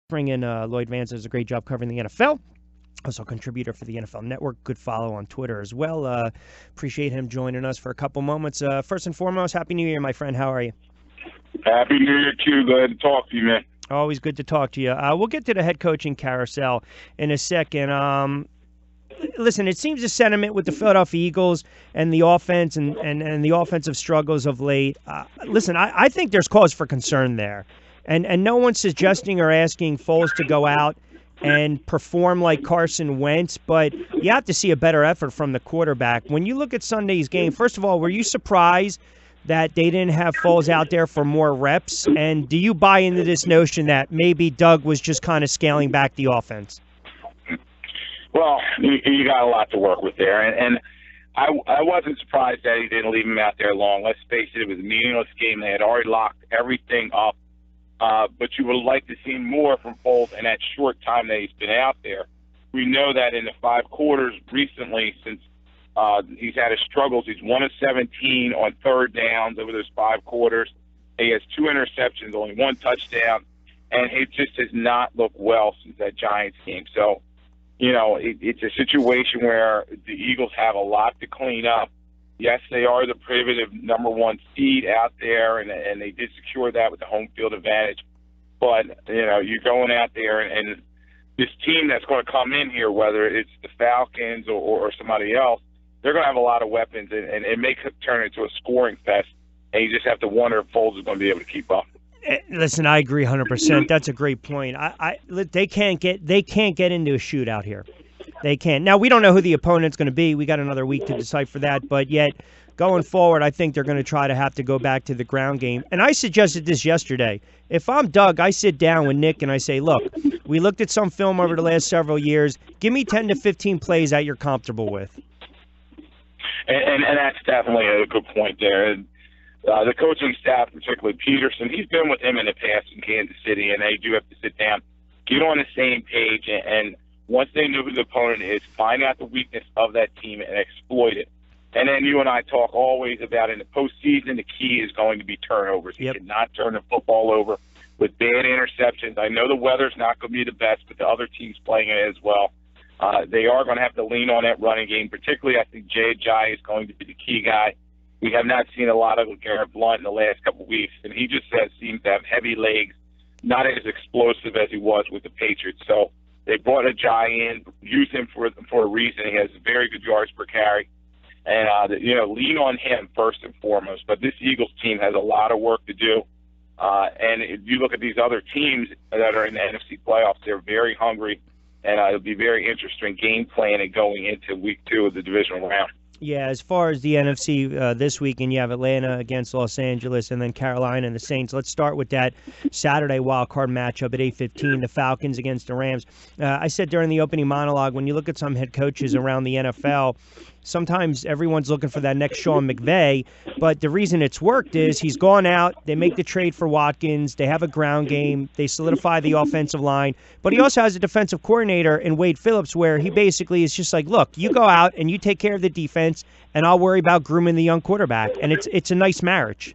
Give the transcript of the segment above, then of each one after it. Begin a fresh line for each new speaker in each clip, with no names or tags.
bring in Lloyd Vance. Does a great job covering the NFL. Also a contributor for the NFL Network. Good follow on Twitter as well. Appreciate him joining us for a couple moments. First and foremost, Happy New Year, my friend. How are you?
Happy New Year to you. Glad to talk to you, man.
Always good to talk to you. We'll get to the head coaching carousel in a second. Listen, it seems the sentiment with the Philadelphia Eagles and the offense and the offensive struggles of late. Listen, I think there's cause for concern there. And no one's suggesting or asking Foles to go out and perform like Carson Wentz, but you have to see a better effort from the quarterback. When you look at Sunday's game, first of all, were you surprised that they didn't have Foles out there for more reps? And do you buy into this notion that maybe Doug was just kind of scaling back the offense?
Well, you got a lot to work with there, and I wasn't surprised that he didn't leave him out there long. Let's face it, it was a meaningless game. They had already locked everything up, but you would like to see more from Foles in that short time that he's been out there. We know that in the 5 quarters recently, since he's had his struggles, he's 1 of 17 on third downs over those 5 quarters. He has 2 interceptions, only 1 touchdown, and it just has not looked well since that Giants game. So, you know, it's a situation where the Eagles have a lot to clean up. Yes, they are the prohibitive #1 seed out there, and they did secure that with the home field advantage. But, you know, you're going out there, and this team that's going to come in here, whether it's the Falcons or somebody else, they're going to have a lot of weapons, and it may turn into a scoring fest, and you just have to wonder if Foles is going to be able to keep up.
Listen, I agree 100%. That's a great point. They can't get into a shootout here. They can't. Now, we don't know who the opponent's going to be. We got another week to decipher that. But yet, going forward, I think they're going to have to go back to the ground game. And I suggested this yesterday. If I'm Doug, I sit down with Nick and I say, look, we looked at some film over the last several years. Give me 10 to 15 plays that you're comfortable with.
And that's definitely a good point there. The coaching staff, particularly Peterson, he's been with him in the past in Kansas City, and they do have to sit down, get on the same page, and once they know who the opponent is, find out the weakness of that team and exploit it. And then you and I talk always about in the postseason, the key is going to be turnovers.
Yep.
You cannot turn the football over with bad interceptions. I know the weather's not going to be the best, but the other team's playing it as well. They are going to have to lean on that running game. Particularly, I think Jay Ajayi is going to be the key guy. We have not seen a lot of Garrett Blount in the last couple of weeks, and he just seems to have heavy legs, not as explosive as he was with the Patriots. So they brought Ajayi in, use him for a reason. He has very good yards per carry, and lean on him first and foremost. But this Eagles team has a lot of work to do, and if you look at these other teams that are in the NFC playoffs, they're very hungry, and it'll be very interesting game planning going into week 2 of the divisional round.
Yeah, as far as the NFC this weekend, you have Atlanta against Los Angeles and then Carolina and the Saints. Let's start with that Saturday wild card matchup at 8:15, the Falcons against the Rams. I said during the opening monologue, when you look at some head coaches around the NFL, sometimes everyone's looking for that next Sean McVay, but the reason it's worked is he's gone out, they make the trade for Watkins, they have a ground game, they solidify the offensive line, but he also has a defensive coordinator in Wade Phillips where he basically is just like, look, you go out and you take care of the defense, and I'll worry about grooming the young quarterback, and it's a nice marriage.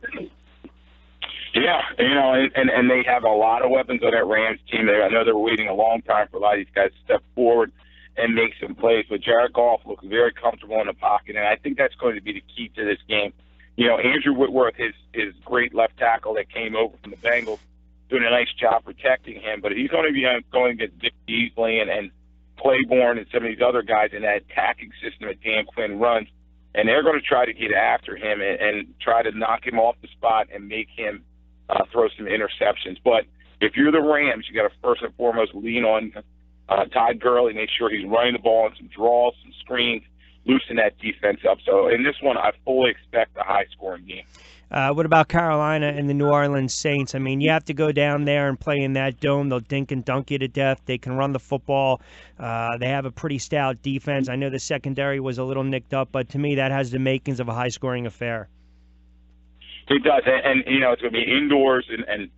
Yeah, and they have a lot of weapons on that Rams team. I know they were waiting a long time for a lot of these guys to step forward and make some plays. But Jared Goff looks very comfortable in the pocket, and I think that's going to be the key to this game. You know, Andrew Whitworth, his great left tackle that came over from the Bengals, doing a nice job protecting him. But he's going to be going against Dick Beasley and Claiborne and some of these other guys in that attacking system that Dan Quinn runs. And they're going to try to get after him and try to knock him off the spot and make him throw some interceptions. But if you're the Rams, you got to first and foremost lean on Todd Gurley, make sure he's running the ball and some draws, some screens, loosen that defense up. So in this one, I fully expect a high-scoring game.
What about Carolina and the New Orleans Saints? I mean, you have to go down there and play in that dome. They'll dink and dunk you to death. They can run the football. They have a pretty stout defense. I know the secondary was a little nicked up, but to me that has the makings of a high-scoring affair.
It does, and it's going to be indoors, and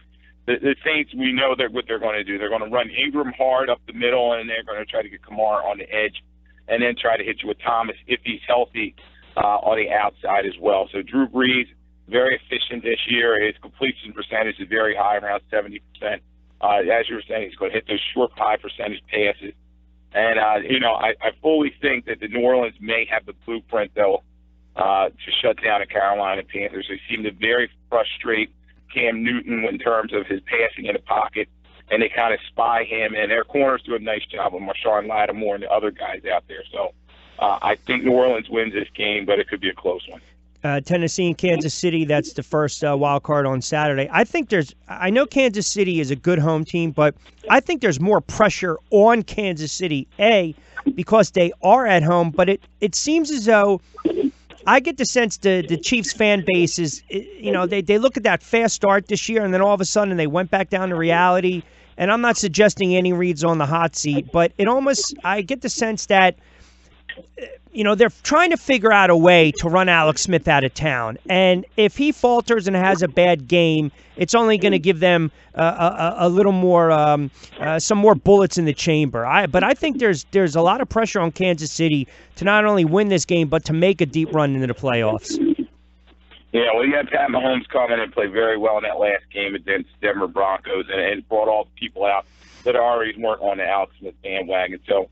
the Saints, we know what they're going to do. They're going to run Ingram hard up the middle, and they're going to try to get Kamara on the edge, and then try to hit you with Thomas if he's healthy on the outside as well. So Drew Brees, very efficient this year. His completion percentage is very high, around 70%. As you were saying, he's going to hit those short, high percentage passes. And, I fully think that the New Orleans may have the blueprint, though, to shut down the Carolina Panthers. They seem to very frustrate Cam Newton in terms of his passing in the pocket, and they kind of spy him. And their corners do a nice job with Marshawn Lattimore and the other guys out there. So I think New Orleans wins this game, but it could be a close one.
Tennessee and Kansas City, that's the first wild card on Saturday. I know Kansas City is a good home team, but I think there's more pressure on Kansas City, because they are at home, but it seems as though I get the sense the Chiefs fan base is, they look at that fast start this year, and then all of a sudden they went back down to reality. And I'm not suggesting Andy Reid's on the hot seat, but I get the sense that they're trying to figure out a way to run Alex Smith out of town. And if he falters and has a bad game, it's only going to give them a little more, some more bullets in the chamber. But I think there's a lot of pressure on Kansas City to not only win this game, but to make a deep run into the playoffs.
Yeah, well, you had Pat Mahomes come in and play very well in that last game against Denver Broncos and brought all the people out that already weren't on the Alex Smith bandwagon. So,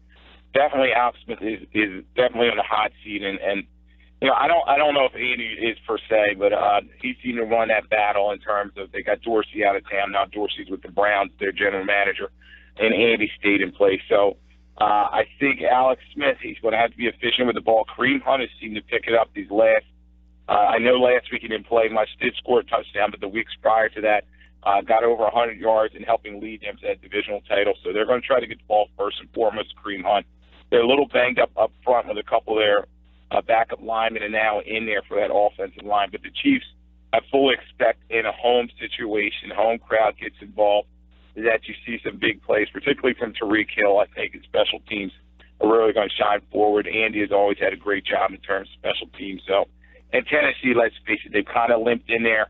definitely, Alex Smith is definitely on the hot seat, and I don't know if Andy is per se, but he seemed to run that battle in terms of they got Dorsey out of town. Now Dorsey's with the Browns, their general manager, and Andy stayed in place. So I think Alex Smith, he's going to have to be efficient with the ball. Kareem Hunt has seemed to pick it up these last. I know last week he didn't play much, did score a touchdown, but the weeks prior to that, got over 100 yards and helping lead them to that divisional title. So they're going to try to get the ball first and foremost, Kareem Hunt. They're a little banged up front with a couple of their backup linemen and now in there for that offensive line. But the Chiefs, I fully expect in a home situation, home crowd gets involved, that you see some big plays, particularly from Tyreek Hill. I think his special teams are really going to shine forward. Andy has always had a great job in terms of special teams. So, and Tennessee, let's face it, they've kind of limped in there.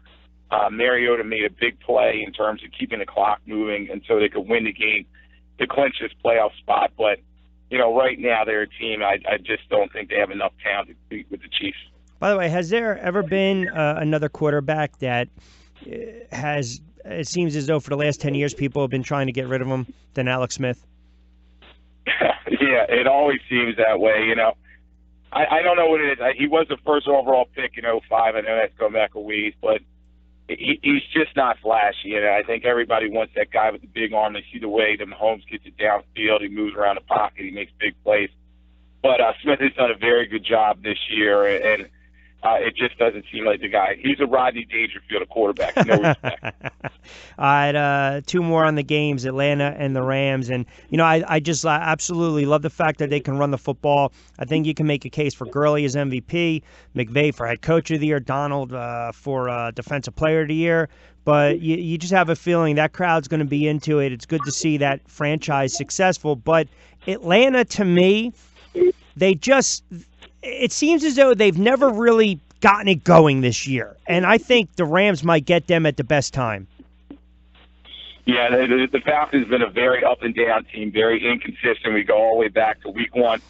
Mariota made a big play in terms of keeping the clock moving and so they could win the game to clinch this playoff spot. But right now they're a team. I just don't think they have enough talent to compete with the Chiefs.
By the way, has there ever been another quarterback that has, it seems as though for the last 10 years people have been trying to get rid of him than Alex Smith?
Yeah, it always seems that way, I don't know what it is. He was the first overall pick in 2005. I know that's going back a ways, but he's just not flashy. I think everybody wants that guy with the big arm. They see the way that Mahomes gets it downfield. He moves around the pocket. He makes big plays. But Smith has done a very good job this year, and it just doesn't seem like the guy. He's a Rodney Dangerfield of quarterback. No respect.
All right, two more on the games, Atlanta and the Rams. And, I just absolutely love the fact that they can run the football. I think you can make a case for Gurley as MVP, McVay for head coach of the year, Donald for defensive player of the year. But you just have a feeling that crowd's going to be into it. It's good to see that franchise successful. But Atlanta, to me, it seems as though they've never really gotten it going this year. And I think the Rams might get them at the best time.
Yeah, the Falcons have been a very up and down team, very inconsistent. We go all the way back to week one.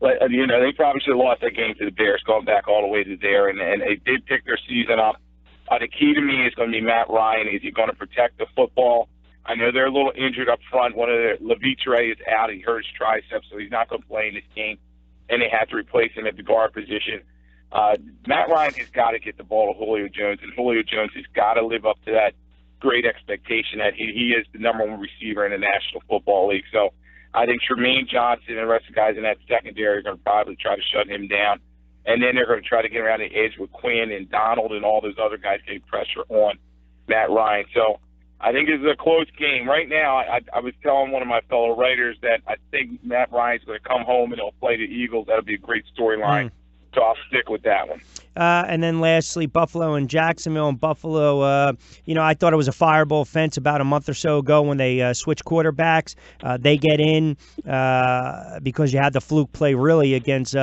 But, they probably should have lost that game to the Bears, going back all the way to there. And they did pick their season up. The key to me is going to be Matt Ryan. Is he going to protect the football? I know they're a little injured up front. One of their Levitre is out. He hurt his triceps, so he's not going to play in this game. And they have to replace him at the guard position. Matt Ryan has got to get the ball to Julio Jones, and Julio Jones has got to live up to that great expectation that he is the number one receiver in the National Football League. So I think Tremaine Johnson and the rest of the guys in that secondary are going to probably try to shut him down. And then they're going to try to get around the edge with Quinn and Donald and all those other guys getting pressure on Matt Ryan. So I think it's a close game. Right now, I was telling one of my fellow writers that I think Matt Ryan's going to come home and he'll play the Eagles. That'll be a great storyline. So I'll stick with that one.
And then lastly, Buffalo and Jacksonville. And Buffalo, I thought it was a fireable offense about a month or so ago when they switched quarterbacks. They get in because you had the fluke play really against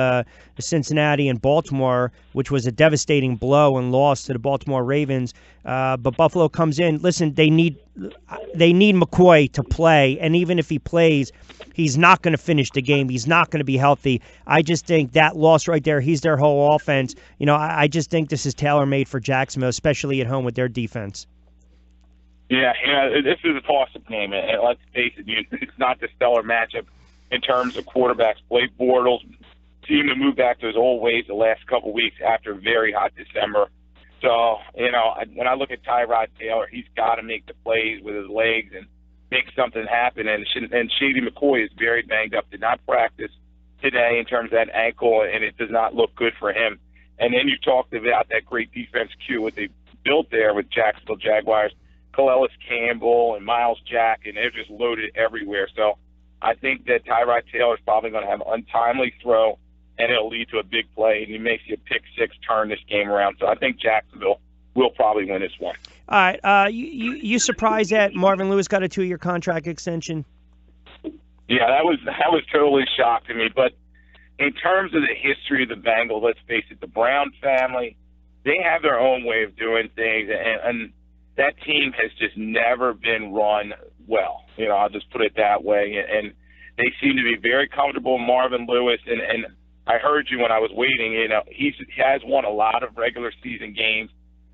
Cincinnati and Baltimore, which was a devastating blow and loss to the Baltimore Ravens. But Buffalo comes in. Listen, they need McCoy to play, and even if he plays, he's not going to finish the game. He's not going to be healthy. I just think that loss right there, he's their whole offense. I just think this is tailor-made for Jacksonville, especially at home with their defense.
Yeah, this is a toss-up game, and let's face it, it's not the stellar matchup in terms of quarterbacks. Blake Bortles seemed to move back to his old ways the last couple of weeks after a very hot December. So, when I look at Tyrod Taylor, he's got to make the plays with his legs and make something happen. And Shady McCoy is very banged up, did not practice today in terms of that ankle, and it does not look good for him. And then you talked about that great defense queue, what they built there with Jacksonville Jaguars, Calais Campbell and Miles Jack, and they're just loaded everywhere. So I think that Tyrod Taylor is probably going to have an untimely throw, and it'll lead to a big play, and he makes you a pick six turn this game around. So I think Jacksonville will probably win this one.
All right. You surprised that Marvin Lewis got a 2-year contract extension?
Yeah, that was totally shocked to me. But in terms of the history of the Bengals, let's face it, the Brown family, they have their own way of doing things, and that team has just never been run well. I'll just put it that way. And they seem to be very comfortable with Marvin Lewis. And I heard you when I was waiting. He has won a lot of regular season games,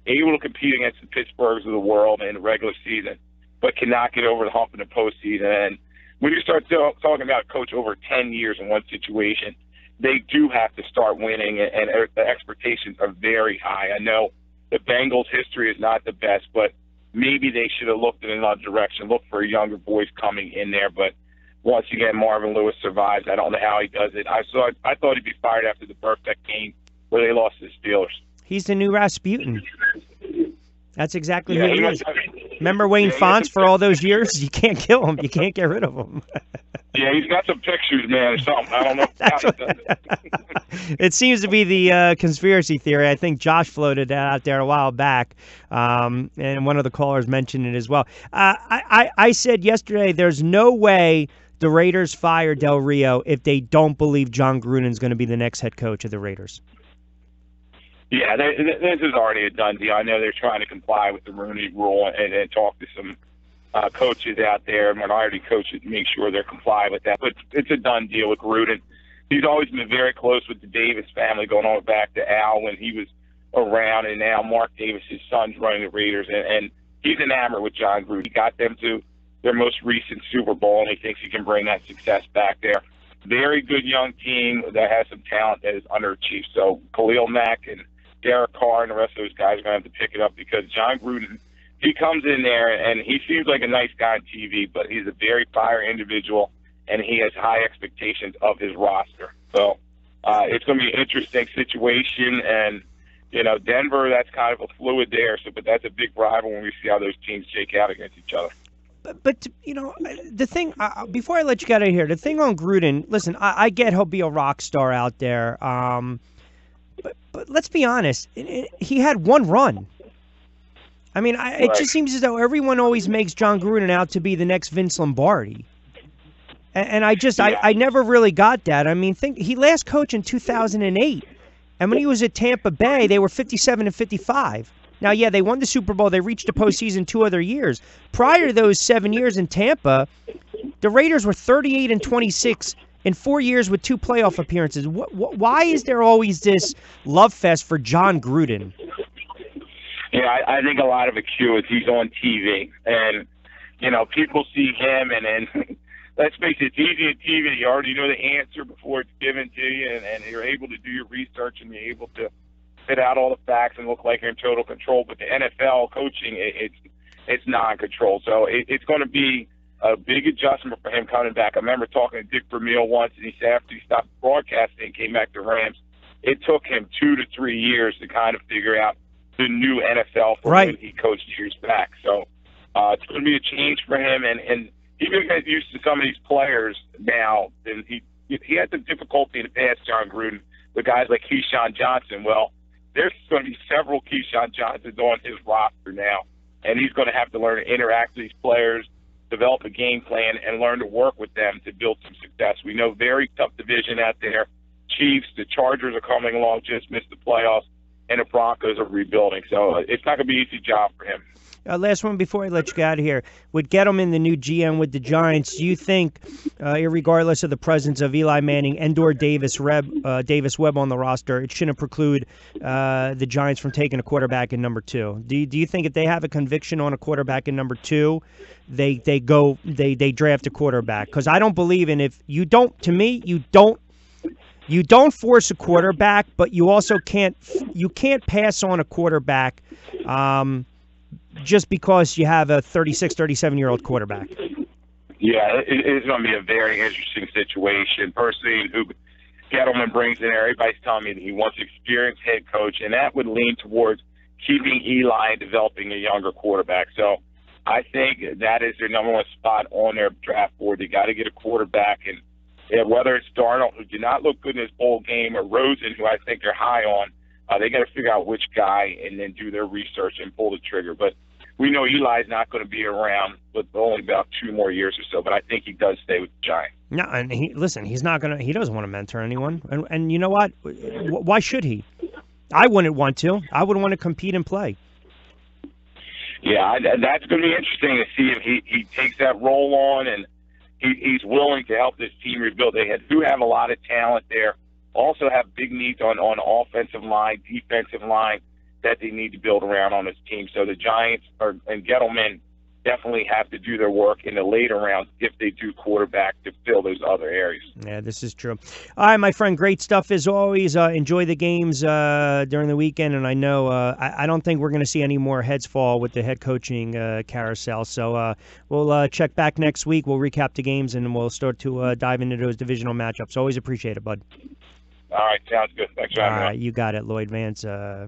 able to compete against the Pittsburghs of the world in the regular season, but cannot get over the hump in the postseason. And when you start talking about a coach over 10 years in one situation, they do have to start winning, and the expectations are very high. I know the Bengals' history is not the best, but maybe they should have looked in another direction, looked for a younger voice coming in there. But once again, Marvin Lewis survives. I don't know how he does it. I thought he'd be fired after the perfect game where they lost to the Steelers.
He's the new Rasputin. That's exactly who he is. Remember Wayne Fonts for all those years? You can't kill him. You can't get rid of him.
Yeah, he's got some pictures, man, or something. I don't know how he does it.
It seems to be the conspiracy theory. I think Josh floated that out there a while back, and one of the callers mentioned it as well. I said yesterday there's no way the Raiders fire Del Rio if they don't believe Jon Gruden is going to be the next head coach of the Raiders.
Yeah, this is already a done deal. I know they're trying to comply with the Rooney Rule and talk to some coaches out there, minority coaches, to make sure they're compliant with that. But it's a done deal with Gruden. He's always been very close with the Davis family, going on back to Al when he was around, and now Mark Davis, his son's running the Raiders, and he's enamored with Jon Gruden. He got them to their most recent Super Bowl, and he thinks he can bring that success back there. Very good young team that has some talent that is underachieved. So Khalil Mack and Derek Carr and the rest of those guys are going to have to pick it up, because Jon Gruden, he comes in there and he seems like a nice guy on TV, but he's a very fire individual, and he has high expectations of his roster. So it's going to be an interesting situation. And, Denver, that's kind of a fluid there. So, but that's a big rival when we see how those teams shake out against each other.
But the thing, before I let you get out of here, the thing on Gruden, listen, I get he'll be a rock star out there. But let's be honest, he had one run. I mean, it just seems as though everyone always makes Jon Gruden out to be the next Vince Lombardi. And I never really got that. I mean, he last coached in 2008. And when he was at Tampa Bay, they were 57-55. Now, yeah, they won the Super Bowl. They reached the postseason 2 other years. Prior to those 7 years in Tampa, the Raiders were 38-26 in 4 years with 2 playoff appearances. Why is there always this love fest for Jon Gruden?
Yeah, I think a lot of it, Q, is he's on TV. And, people see him, and let's face it, it's easy on TV. You already know the answer before it's given to you, and you're able to do your research, and you're able to fit out all the facts and look like you're in total control. But the NFL coaching, it's non-control. So it's going to be a big adjustment for him coming back. I remember talking to Dick Vermeil once, and he said after he stopped broadcasting and came back to Rams, it took him 2 to 3 years to kind of figure out the new NFL from when he coached years back. So it's going to be a change for him, and even getting used to some of these players now. And he had some difficulty in the past, Jon Gruden, with guys like Keyshawn Johnson. Well, there's going to be several Keyshawn Johnsons on his roster now, and he's going to have to learn to interact with these players, develop a game plan, and learn to work with them to build some success. We know very tough division out there. Chiefs, the Chargers are coming along, just missed the playoffs, and the Broncos are rebuilding. So it's not going to be an easy job for him.
Last one before I let you get out of here. With Gettleman, the new GM with the Giants, do you think, irregardless of the presence of Eli Manning and/or Davis Webb on the roster, it shouldn't preclude the Giants from taking a quarterback in number 2? Do you think if they have a conviction on a quarterback in number 2, they draft a quarterback? Because I don't believe in you don't force a quarterback, but you also can't pass on a quarterback. Just because you have a 36, 37-year-old quarterback.
Yeah, it's going to be a very interesting situation. Personally, who Gettleman brings in there, everybody's telling me that he wants an experienced head coach, and that would lean towards keeping Eli and developing a younger quarterback. So I think that is their number one spot on their draft board. They got to get a quarterback, and whether it's Darnold, who did not look good in his bowl game, or Rosen, who I think they're high on, they got to figure out which guy and then do their research and pull the trigger. But we know Eli's not going to be around with only about 2 more years or so, but I think he does stay with the Giants. No,
and he's not going to. He doesn't want to mentor anyone, and you know what? Why should he? I wouldn't want to. I would want to compete and play.
Yeah, that's going to be interesting to see if he takes that role on and he's willing to help this team rebuild. They do have a lot of talent there. Also have big needs on offensive line, defensive line that they need to build around on this team. So the Giants and Gettleman definitely have to do their work in the later rounds if they do quarterback to fill those other areas.
Yeah, this is true. All right, my friend, great stuff as always. Enjoy the games during the weekend, and I know I don't think we're going to see any more heads fall with the head coaching carousel. So we'll check back next week. We'll recap the games, and we'll start to dive into those divisional matchups. Always appreciate it, bud.
All right, sounds good. Thanks for having me.
All right, you got it. Lloyd Vance,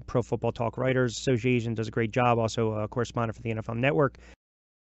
Pro Football Talk Writers Association, does a great job. Also a correspondent for the NFL Network.